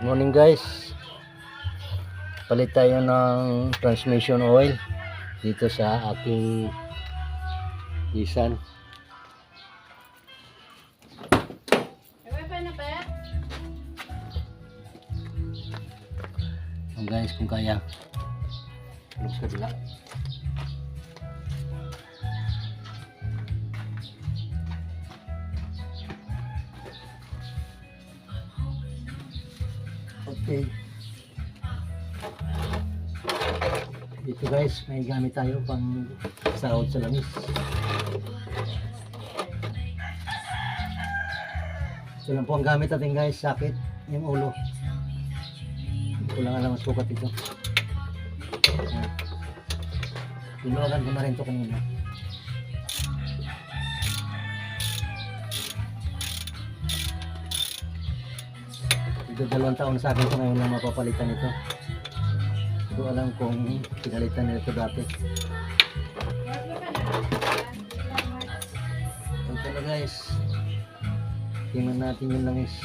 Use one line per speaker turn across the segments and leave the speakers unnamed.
Morning guys, palit tayo ng transmission oil dito sa aking Nissan. So guys, kung kaya looks ka dila. Okay, dito guys may gamit tayo pang sahod sa langis. Ito lang po ang gamit natin guys, sakit yung ulo. Hindi ko lang alam ang sukat ito. Tinuwagan ko na rin ito kanina. Ito 2 taon sa akin ito, ngayon lang mapapalitan ito. Hindi ko alam kung pinalitan nila ito dati. Ito na guys, tingnan natin yung langis.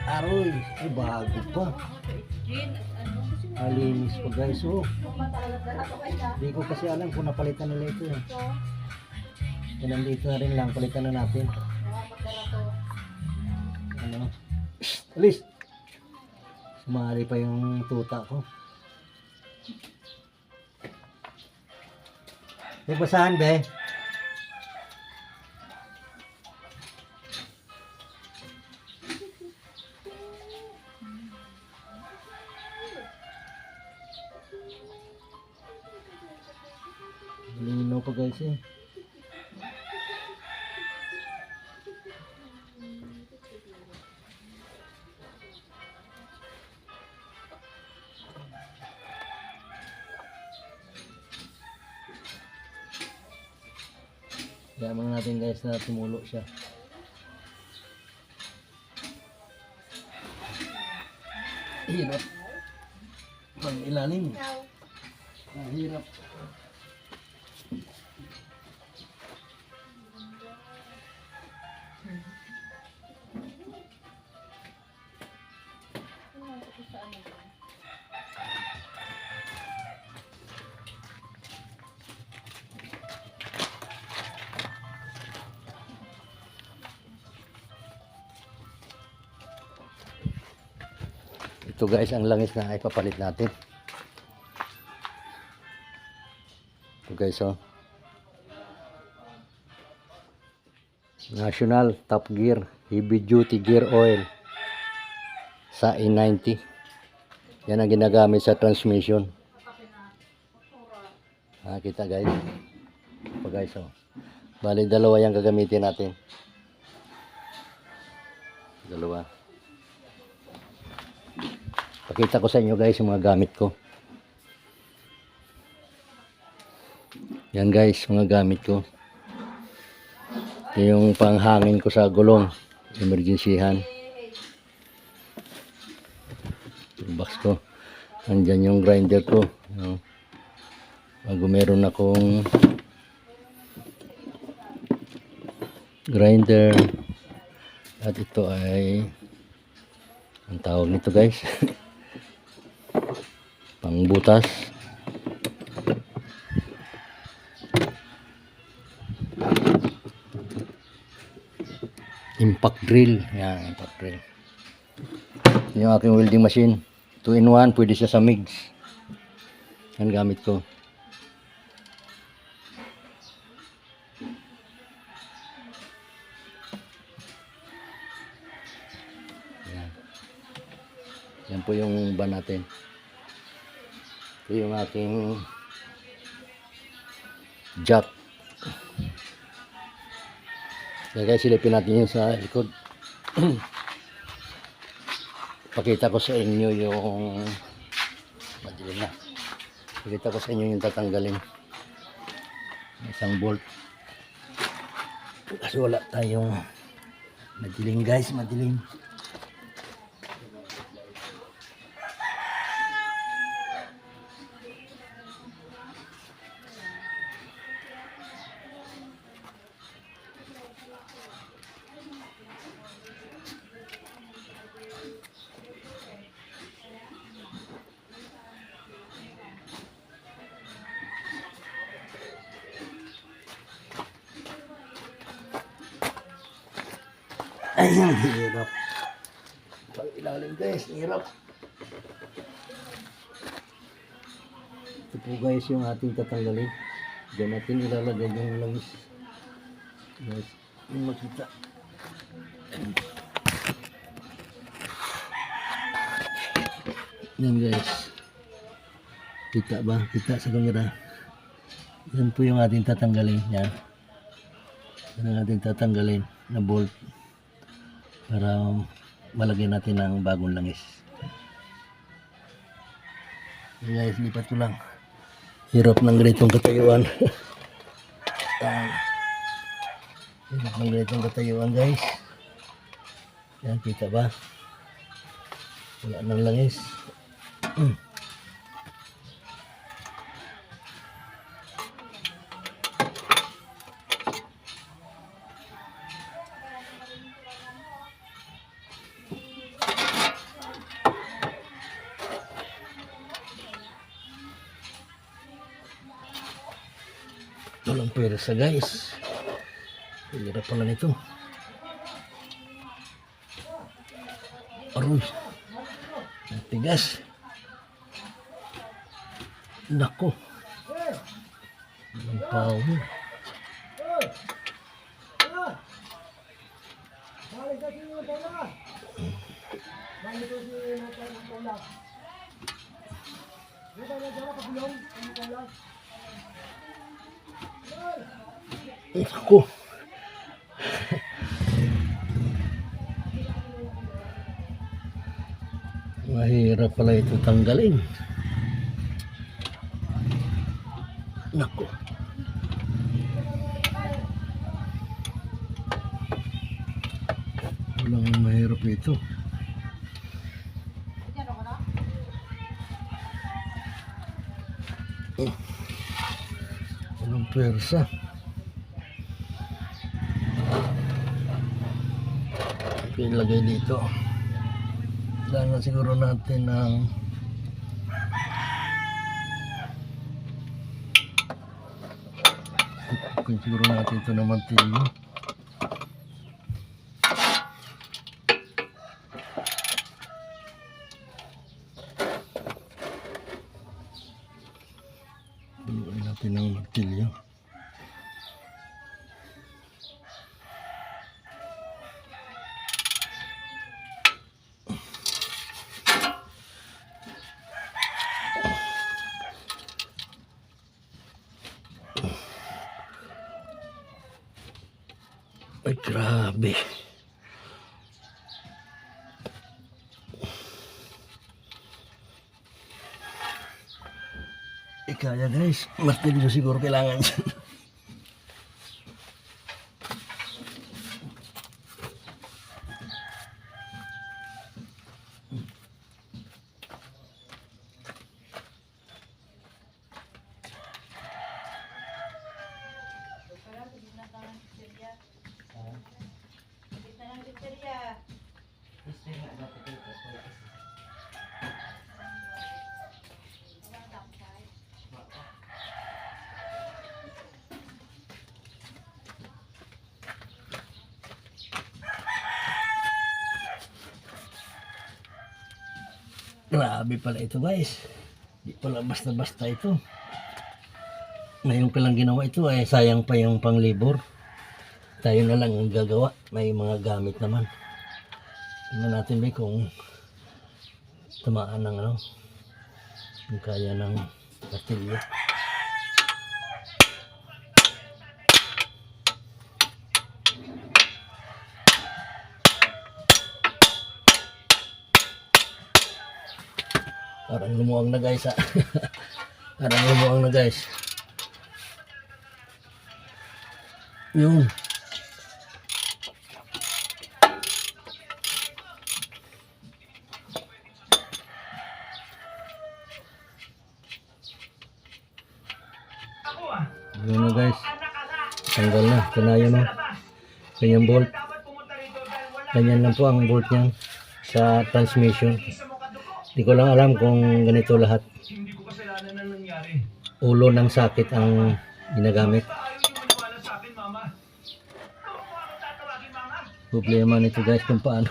Aroy, ay bago pa. Malinis pa guys. Oh, hindi ko kasi alam kung napalitan nila ito. Nandito na rin lang, palitan na natin. Ano? Alis! Sumali pa yung tuta ko. May basahan be? Lino pa guys eh. Yaman natin guys na tumulo siya. Hirap. Pang ilalim. Hirap. Ito guys ang langis na ipapalit natin. Ito guys oh. National Top Gear Heavy Duty Gear Oil sa E90. Yan ang ginagamit sa transmission. Kita guys. Ito guys oh. Bali dalawa yung gagamitin natin. Dalawa. Pakita ko sa inyo guys yung mga gamit ko. Yan guys, mga gamit ko. Ito yung panghangin ko sa gulong. Emergencyhan. Yung box ko. Andyan yung grinder ko. Bago meron akong grinder. At ito ay ang tawag nito guys. Pangbutas. Impact drill. Yan, impact drill. Yung aking welding machine. 2-in-1, pwede siya sa MIGs. Yan gamit ko. Yan. Yan po yung ban natin. Ito yung aking jack. Kaya guys, silipin natin yun sa likod. Pakita ko sa inyo yung madilim na. Pakita ko sa inyo yung tatanggalin. Isang bolt. Kasi wala tayong madilim guys, madilim. Ayan, hirap. Pag ilalim guys, hirap. Ito po guys yung ating tatanggalin. Diyan natin ilalagay yung langis. Guys, yung makita. Yan guys. Kita ba? Kita sa kamera. Yan po yung ating tatanggalin. Yan. Yan ang ating tatanggalin na bolt. Para malagyan natin ng bagong langis. Yan guys, lipat ko lang. Hirap ng ganitong katayuan. Hirap ng ganitong katayuan guys. Yan, kita ba? Wala nang langis. Walang pwersa guys. Hirap pala nito. Aroy. Tigas. Nako. Ang power. Nako. Mahirap pala ito tanggalin. Nako. Walang mahirap ito. Walang pwersa. Ilagay dito. Kailangan siguro natin ng siguro natin ito ng mantilyo. Ilagay natin ng mantilyo. Ay, grabe. Kaya guys, martilyo siguro kailangan dyan. Grabe pala ito guys. Di pala basta-basta ito. Ngayon ko lang ginawa ito ay sayang pa yung panglibor. Tayo na lang ang gagawa. May mga gamit naman. Tingnan natin ba kung tamaan ng ano. Kung kaya ng martilyo. Parang lumuwang na guys ha. Parang lumuwang na guys. Yun. Yun na guys. Tanggal na. Ito na yun o. Kanyang bolt. Ganyan lang po ang bolt niyan sa transmission. Hindi ko lang alam kung ganito lahat. Ulo ng sakit ang ginagamit. Problema nito guys kung paano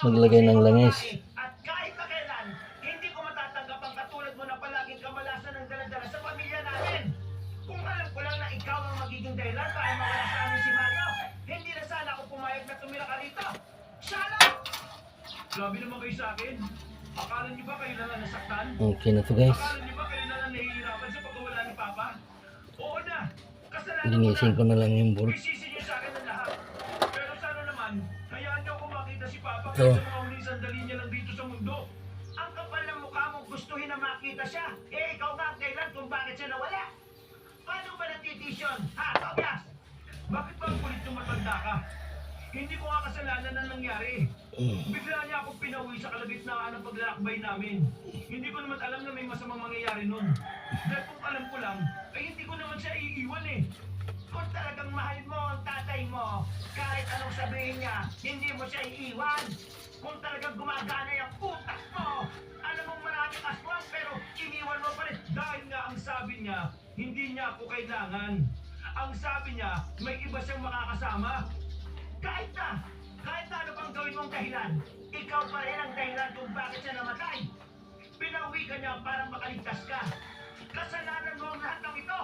maglagay ng langis.
At kahit na kailan, hindi ko matatanggap ang katulad mo na palaging kamalasan ng daladala sa pamilya namin. Kung alam ko lang na ikaw ang magiging dahilan para mawala sa amin si Mario, hindi na sana ako pumayag na tumira ka rito. Sana! Grabe naman kayo sa akin. Akala niyo ba kayo na lang nasaktan?
Okay na to guys.
Akala niyo ba kayo na lang nahihirapan sa pagkawala ni Papa? Oo na. Kasalanan
Linisin ko na lang yung bolt.
Isisi niyo sa akin ang lahat. Pero sana naman, hayaan niyo akong makita si Papa
Ito.
kahit sa mga huling sandali niya lang dito sa mundo. Ang kapal ng mukha mong gustuhin na makita siya. Eh, ikaw nga ang dahilan kung bakit siya nawala. Paano ba natitisyon? Ha, Tobias? Bakit ba ang kulit yung matanda ka? Hindi ko nga kasalanan na nangyari. Bigla niya ako pinauwi sa kalagitnaan ng paglalakbay namin. Hindi ko naman alam na may masamang mangyayari nun. Dahil kung alam ko lang, ay hindi ko naman siya iiwan eh. Kung talagang mahal mo ang tatay mo, kahit anong sabihin niya, hindi mo siya iiwan. Kung talagang gumagana yung utak mo, alam mong maraming aswang pero iniwan mo pa rin. Dahil nga ang sabi niya, hindi niya ako kailangan. Ang sabi niya, may iba siyang makakasama. Kahit na ano pang gawin mong dahilan, ikaw pa rin ang dahilan kung bakit siya namatay. Pinauwi ka niya para makaligtas ka. Kasalanan mo ang lahat ng ito.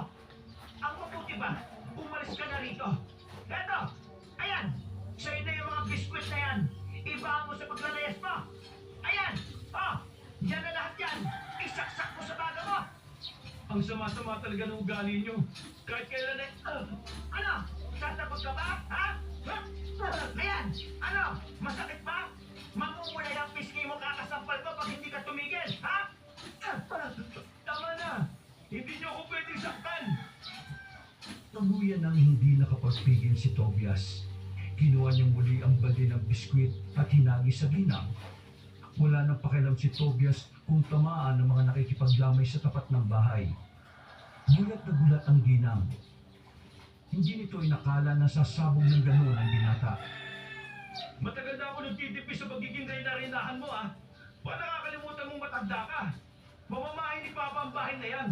Ang mabuti ba, umalis ka na rito. Eto, ayan, sa'yo na yung mga biskwit na yan. Ibahan mo sa paglalayas mo. Ayan, oh, yan na lahat yan. Isaksak mo sa baga mo. Ang sama-sama talaga ng ugali niyo. Kahit kailan eh, ano, tatakot ka ba, ha? Ayan, ano, masakit ba? Mamumula yung pisngi mo kakasampal ko pag hindi ka tumigil, ha? Tama na, hindi niyo ako pwedeng saktan. Tuluyan nang hindi nakapagpigil si Tobias. Kinuha niya muli ang balde ng biskwit at hinagis sa ginang. Wala nang pakialam si Tobias kung tamaan ng mga nakikipaglamay sa tapat ng bahay. Gulat na gulat ang ginang. Hindi nito inakala na sasabog ng gano'n ang binata. Matagal na ako nagtitipis sa pagiging reyna-reynahan mo, ah. Baka nakakalimutan mong matanda ka. Mamamahay ni Papa ang bahay na yan.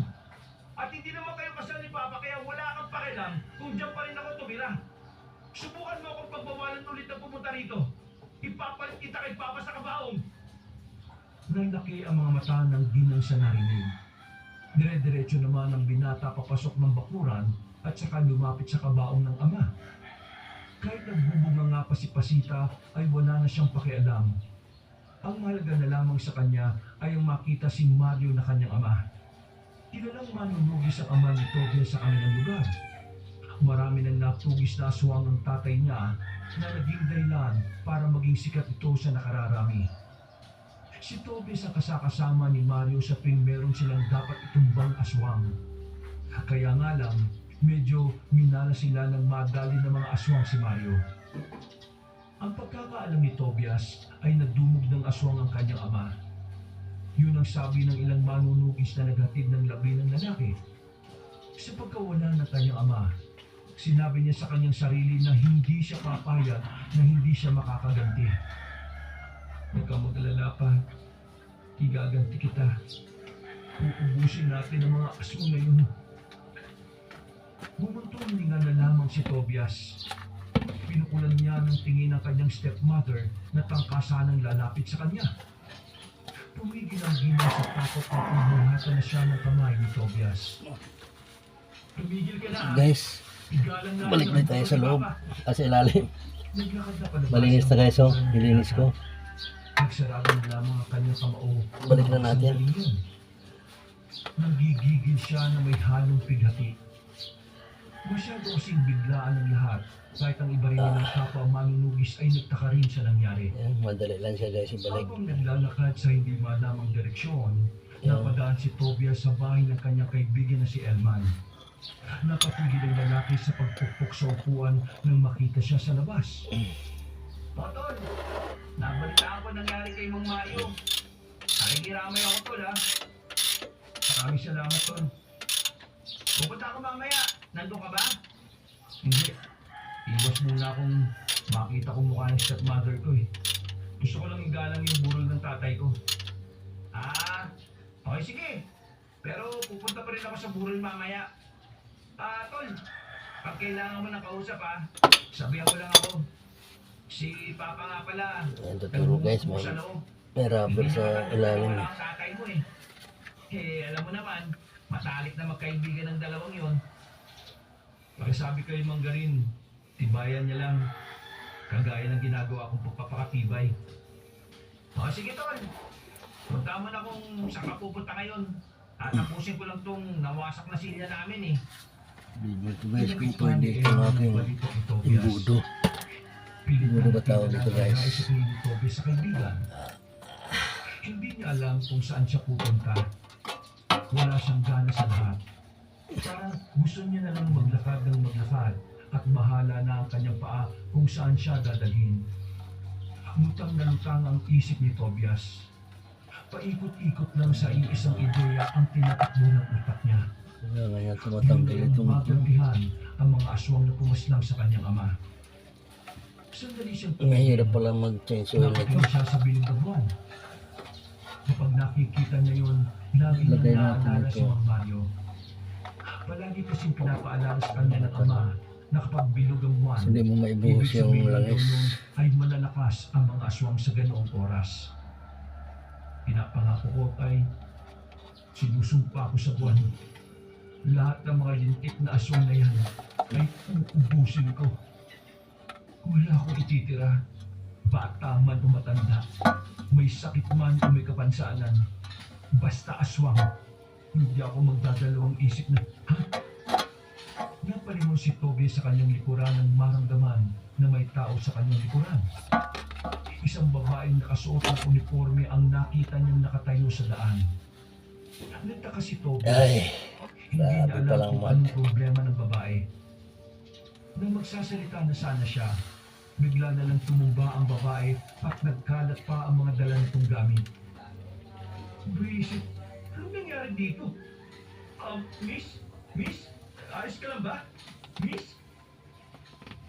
At hindi naman kayo kasal ni Papa kaya wala kang pakialam kung diyan pa rin ako tumira. Subukan mo akong pagbawalan ulit na pumunta rito. Ipapalit kita kay Papa sa kabaong. Naglaki ang mga mata ng ginang sa narinig. Dire-diretso naman ang binata papasok ng bakuran at saka lumapit sa kabaong ng ama. Kahit nagbubunga nga pa si Pasita ay wala na siyang pakialam. Ang mahalaga na lamang sa kanya ay ang makita si Mario na kanyang ama. Kilalang manunugis ang ama ni Tobias sa kanilang lugar. Marami nang natugis na aswang ang tatay niya na naging dahilan para maging sikat ito sa nakararami. Si Tobias ang kasakasama ni Mario sa tuwing meron silang dapat itumbang aswang. Kaya nga lang, medyo minala sila ng madali ng mga aswang si Mario. Ang pagkakaalam ni Tobias ay nadumog ng aswang ang kanyang ama. Yun ang sabi ng ilang manunugis na naghatid ng labi ng lalaki. Sa pagkawala ng kanyang ama, sinabi niya sa kanyang sarili na hindi siya papayag na hindi siya makakaganti. Huwag kang mag-alala pa, igaganti kita. Uubusin natin ang mga aswang na yun. Bumuntong hininga na lamang si Tobias. Pinukulan niya ng tingin ng kanyang stepmother na tangkasanang lalapit sa kanya. Tumigil ang ginang sa takot at pumahatan na siya ng kamay ni Tobias. Tumigil ka na.
Guys,
Igalang na
balik na tayo sa loob. Sa ilalim.
Naglakad na palabas.
Malinis na guys, oh. Nilinis ko.
Nagsarado na lamang ang kanyang kamao.
Balik na natin.
Nagigigil siya na may halong pighati. Masyado kasing biglaan ang lahat. Kahit ang iba rin ng kapwa manunugis ay nagtaka rin sa nangyari.
Ayan, madali lang siya guys, ibalik.
Habang naglalakad sa hindi malamang direksyon, napadaan si Tobias sa bahay ng kanyang kaibigan na si Elman. Napatigil ang lalaki sa pagpukpok sa upuan nang makita siya sa labas. Totol, nabalitaan ko nangyari kay Mang Mario. Nakikiramay ako, Tol, ha? Maraming salamat, Tol. Pupunta ako mamaya. Nandun ka ba? Hindi. Iwas muna akong makita kong mukha ng stepmother ko eh. Gusto ko lang igalang yung burol ng tatay ko. Ah, okay sige. Pero pupunta pa rin ako sa burol mamaya. Tol, pag kailangan mo ng kausap sabihan ko lang ako. Si Papa nga pala,
Ayan, tuturo guys,
nagmumukmuk sa loob.
may rubber sa ilalim
Wala
eh.
ang tatay mo eh. Alam mo naman, matalik na magkaibigan ng dalawang yon. Pakisabi kay Manggarin, tibayan niya lang. Kagaya ng ginagawa kong pagpapakatibay. O sige tol, punta mo na kung saan ka pupunta ngayon. Tatapusin ko lang tong nawasak na silya namin eh.
Bibig ko guys kung pwede itong aking imbudo. Imbudo ba tawag dito guys?
Sa kaibigan. Hindi niya alam kung saan siya pupunta. Wala siyang gana sa lahat. Parang gusto niya na lang maglakad ng maglakad at bahala na ang kanyang paa kung saan siya dadalhin. Lutang na lutang ang isip ni Tobias. Paikot-ikot lang sa iisang ideya ang tinatakbo ng utak niya.
Kaya ngayon tumatanggal itong
Magandihan ang mga aswang na pumaslang sa kanyang ama. Sandali siyang
mahirap pala mag-change oil nito.
nakatingin siya sa bilog na buwan. Kapag nakikita niya yun, lagi niyang
Lagay natin
naaalala
ito.
si Mang Mario. Palagi kasing pinapaalala sa kanya ng ama na kapag bilog ang buwan,
Hindi mo maibuhos
ibig
yung
sabihin daw
langis.
nun ay malalakas ang mga aswang sa ganoong oras. Pinapangako ko ay sinusumpa ko sa buwan. Lahat ng mga lintik na aswang na yan ay uubusin ko. Wala akong ititira. Bata man o matanda. May sakit man o may kapansanan. Basta aswang. Hindi ako magdadalawang isip na, ha? Napalingon si Toby sa kanyang likuran ng maramdaman na may tao sa kanyang likuran. Isang babaeng nakasuot ng uniforme ang nakita niyang nakatayo sa daan. Nagtaka si Toby.
Ay,
Hindi niya
grabe
alam
palang
kung
mat.
anong problema ng babae. Nang magsasalita na sana siya, bigla na lang tumumba ang babae at nagkalat pa ang mga dala nitong gamit. Buisit, anong nangyari dito? Miss? Miss? Ayos ka lang ba? Miss?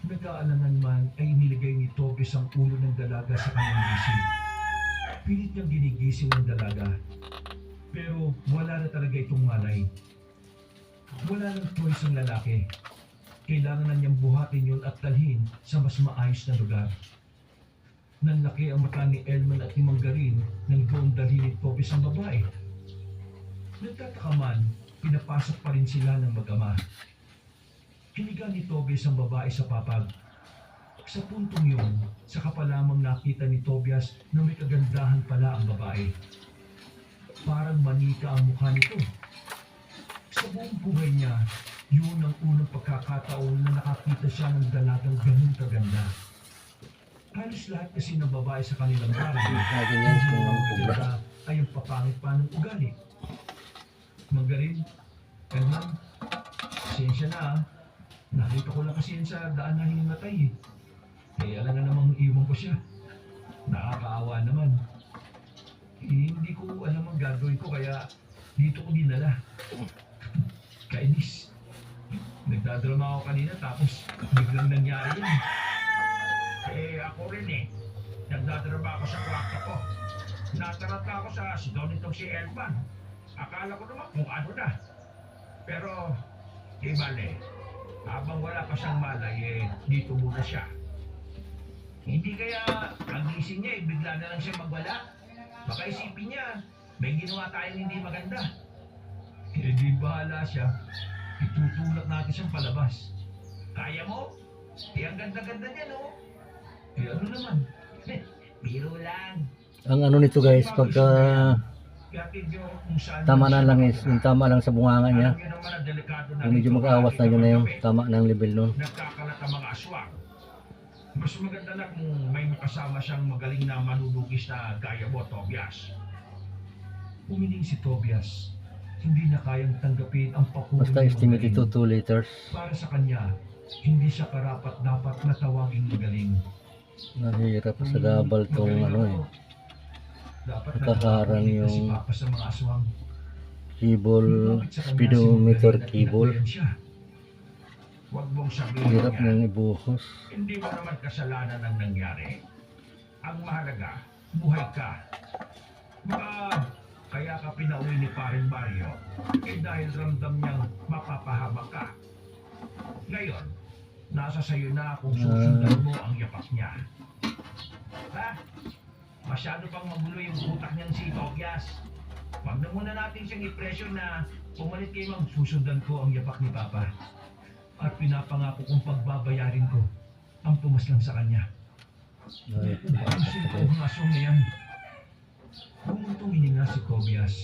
Nag-aalangan man ay inilagay ni Tobias ang ulo ng dalaga sa kanyang gising. Pilit niyang ginigising ng dalaga. Pero wala na talaga itong malay. Wala nang choice ang lalaki. Kailangan na niyang buhatin yun at dalhin sa mas maayos na lugar. Nanlaki ang mata ni Elman at ni Manggarin nang doon dalhin ni Tobias ang babae. Nagtataka man, pinapasok pa rin sila ng mag-ama. Hiniga ni Tobias ang babae sa papag. Sa puntong yun, saka pa lamang nakita ni Tobias na may kagandahan pala ang babae. Parang manika ang mukha nito. Sa buong buhay niya, yun ang unang pagkakataon na nakakita siya ng dalagang ganun kaganda. Halos lahat kasi ng babae sa kanilang bahay,
Lagi yan kung ang kubra.
maganda ay ang papangit pa ng ugali. Manggarin, Elman, pasensya na ah. Nakita ko lang kasi yan sa daan na hinimatay eh. Kaya alam na namang iwan ko siya. Nakakaawa naman. Hindi ko alam ang gagawin ko kaya dito ko dinala. Kainis. Nagdadrama ako kanina tapos biglang nangyari yan. Ako rin eh. Nagdadrama ako sa kwarto ko. Natarata ako sa sigaw nitong si Elman. Akala ko naman kung ano na. Pero, di bale, habang wala pa siyang malay, dito muna siya. Hindi kaya ang gising niya, bigla na lang siya magwala. Baka isipin niya, may ginawa tayong hindi maganda. Di bahala siya. Itutulak natin siyang palabas. Kaya mo? Ang ganda-ganda niya, no? Ano naman? Biro lang.
Ang ano nito guys, pagka tama na lang is, yung tama lang sa bunganga niya. Yung medyo mag-aawas na yun na yung tama ng level nun.
Nagkakalat ang mga aswang. Mas maganda na kung may makasama siyang magaling na manunugis na gaya mo, Tobias. Umiling si Tobias. Hindi na kayang tanggapin ang pakulo
Basta
ng
estimate ito
magaling.
2 liters.
Para sa kanya, hindi siya karapat-dapat na tawaging magaling.
Nahirap sa gabal tong ano eh.
Dapat
Nakaharang
nagpapakita si
yung
Papa sa mga aswang.
cable,
Lumapit sa kanya si
speedometer
Manggarin at
cable.
tinakbayan siya. Huwag mong sabihin
Hirap
niya,
nang ibuhos.
hindi mo naman kasalanan ang nangyari. Ang mahalaga, buhay ka. Baka kaya ka pinauwi ni Paring Mario, dahil ramdam niyang mapapahamak ka. Ngayon, nasa sayo na kung susundan mo ang yapak niya. Ha? Masyado pang magulo yung utak niyang si Tobias. Huwag na muna natin siyang i-pressure na pumalit kay Ma'am. Susundan ko ang yapak ni Papa. At pinapangako kong pagbabayarin ko ang pumaslang sa kanya.
Ay,
Ayusin ko ang asong na yan. Bumuntong hininga si Tobias.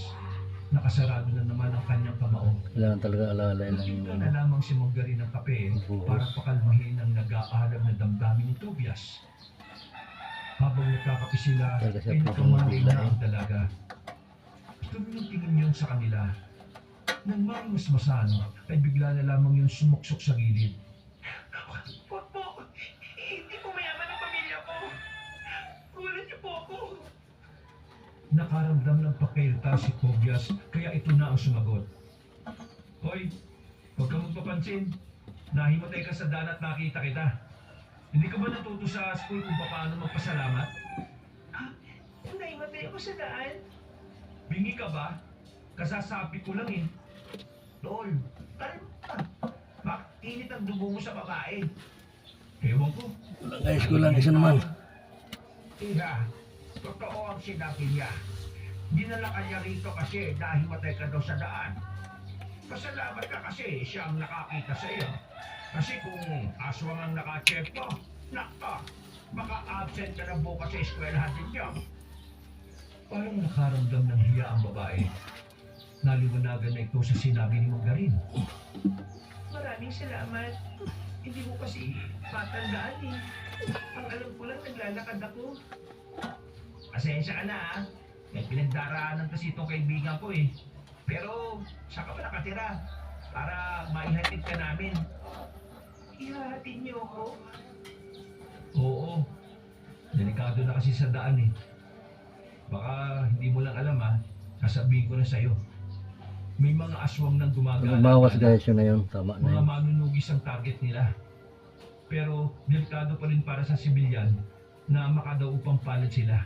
Nakasarado na naman ang kanyang kamao.
kailangan talaga alala lang yung
Nakita na lamang si Mongari ng kape para pakalmahin ang nag-aalam na damdamin ni Tobias. Habang nagkakape sila,
Talaga siya
ay nakamalay na
pang-
ang dalaga. Tumingin yun sa kanila. Nang mamasmasan, ay bigla na lamang yung sumuksok sa gilid. Wag po! Hindi po mayaman ang pamilya ko! Gulat niyo po ako! Nakaramdam ng pakailta si Tobias, kaya ito na ang sumagot. Hoy, huwag kang magpapansin. Nahimatay ka sa daan at nakita kita. Hindi ka ba natuto sa school kung paano magpasalamat? Ah, nahimatay ako sa daan? Bingi ka ba? Kasasabi ko lang eh. Lol, kalma. Bakit init ang dugo mo sa babae? Ewan ko.
guys ko lang isa naman.
Iha, totoo ang sinabi niya. Dinala ka niya rito kasi nahimatay ka daw sa daan. Pasalamat ka kasi siya ang nakakita sa iyo. Kasi kung aswang ang naka-check mo, nakta, baka absent ka na bukas sa eskwelahan din niya. Parang nakaramdam ng hiya ang babae. Naliwanagan na ito sa sinabi ni Magarin. Maraming salamat. Hindi ko kasi matandaan eh. Ang alam ko lang naglalakad ako. Pasensya ka na ah. May pinagdaraanan kasi itong kaibigan ko eh. Pero saan ka ba nakatira? Para maihatid ka namin. Ihahatid niyo ako? Oo. Delikado na kasi sa daan eh. Baka hindi mo lang alam ah. Sasabihin ko na sa'yo. May mga aswang nang gumagala.
Bawas guys yun na yun. Tama na
Mga
yun.
manunugis ang target nila. Pero delikado pa rin para sa sibilyan na makadaupang palad sila.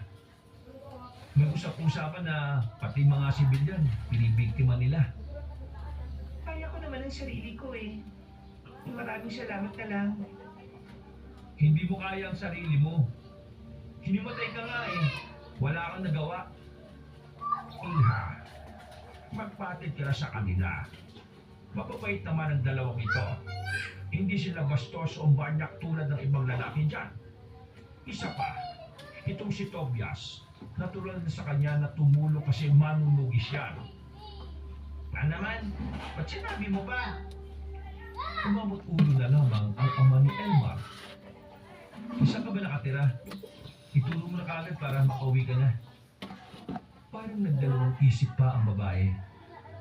May usap-usapan na pati mga sibilyan, pinibiktima nila. Kaya ko naman ang sarili ko eh. Maraming salamat na lang. Hindi mo kaya ang sarili mo. Hinimatay ka nga eh. Wala kang nagawa. Iha, magpatid ka na sa kanila. Mapapait naman ang dalawang ito. Hindi sila bastos o banyak tulad ng ibang lalaki dyan. Isa pa, itong si Tobias, natural na sa kanya na tumulong kasi manunugis yan. Na naman, ba't sinabi mo ba? Umamot ulo na lamang ang ama ni Elmar. Isa ka ba nakatira? Itulong mo na kagad para makauwi ka na. Parang nagdalawang isip pa ang babae.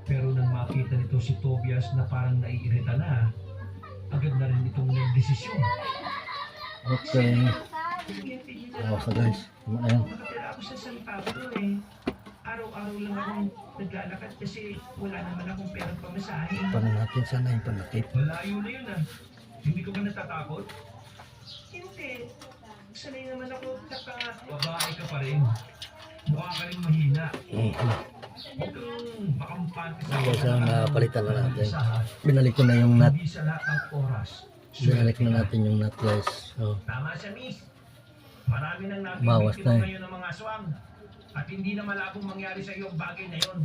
Pero nang makita nito si Tobias na parang naiirita na, agad na rin itong nagdesisyon.
Okay. Bawas na guys. Tama na yun.
Nakatira ako sa San Pablo eh. Araw-araw lang akong naglalakad kasi wala naman akong perang pamasahe.
Paano natin sana yung panakip?
Malayo na yun ah. Hindi ko ba natatakot? Hindi. Sanay naman ako saka babae ka pa rin. Mukha ka rin mahina. Huwag kang makampante sa
Okay, so napalitan na natin.
isahan.
Binalik ko na yung nut.
Hindi sa lahat ng oras.
Binalik na natin yung nut guys. So,
Tama siya, miss. Marami nang
Bawas
nabibiktima
na eh.
ngayon ng mga aswang. At hindi na malabong mangyari sa iyo ang bagay na yon.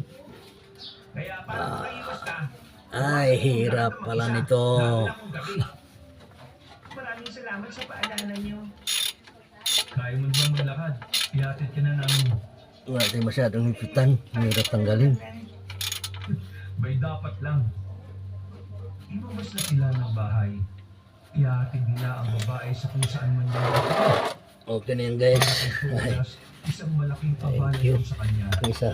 Kaya para makaiwas ka,
ay, hirap pala nito.
lalo na kung gabi. Maraming salamat sa paalala niyo. Kaya mo naman maglakad. Ihatid ka na namin.
Wala tayong masyadong hipitan. Hirap tanggalin.
May dapat lang. Imabas na sila ng bahay. Ihatid nila ang babae sa kung saan man nila.
Okay na yun guys. Ay,
Isang malaking abala
Thank you.
yun sa kanya.
yung isa.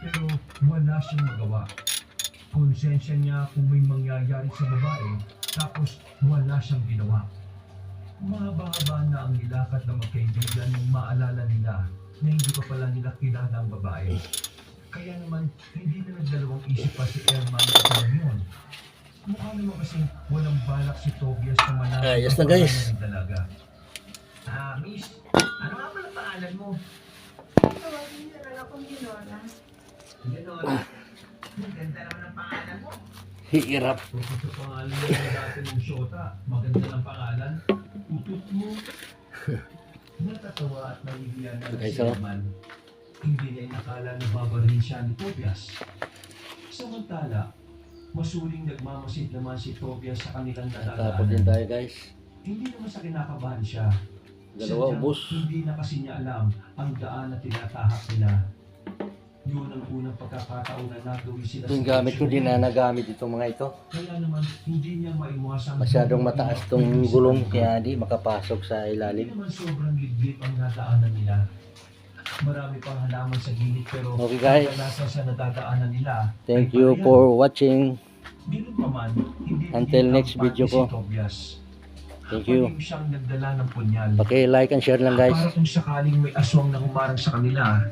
Pero wala siyang magawa. Konsensya niya kung may mangyayari sa babae, tapos wala siyang ginawa. Mahaba-haba na ang nilakad na magkaibigan nung maalala nila na hindi pa pala nila kilala ang babae. Kaya naman, hindi na nagdalawang isip pa si Elma na ito yun. Mukha naman kasi walang balak si Tobias na manapit
Ayos na,
ang
guys.
pangalan ng dalaga. Miss, ano nga pala pangalan mo?
Tawagin niyo na lang akong Ginora.
Gano'n. Ang ganda naman ang pangalan mo.
Hirap.
Kung sa pangalan mo na dati mong Shota, maganda ng pangalan. Utot mo. Natatawa at nahihiya na
Okay,
si
so?
Yaman. Hindi niya inakala na babarilin siya ni Tobias. Samantala, masuling nagmamasid naman si Tobias sa kanilang
Tapos din
nadadaanan.
tayo guys.
Hindi naman sa kinakabahan siya.
Dalawa
Sadyang
ubos.
Hindi na kasi niya alam ang daan na tinatahak nila. Yun ang unang pagkakataon na nagawin sila
Yung gamit ko din na nagamit itong mga ito.
Kaya naman, hindi niya maiwasan.
Masyadong mataas tong gulong kaya di makapasok sa
Hindi
ilalim.
naman sobrang liblib ang nadaanan nila. Marami pang halaman sa gilid pero
Okay, guys.
kadalasan sa nadadaanan nila.
Thank
ay
you
palayan.
for watching.
Ganun pa man, hindi
Until
naging
next
kampante
video ko.
Si Tobias.
Thank you.
Paging siyang nagdala ng punyal.
Okay, like and share lang guys.
Para kung sakaling may aswang na humarang sa kanila,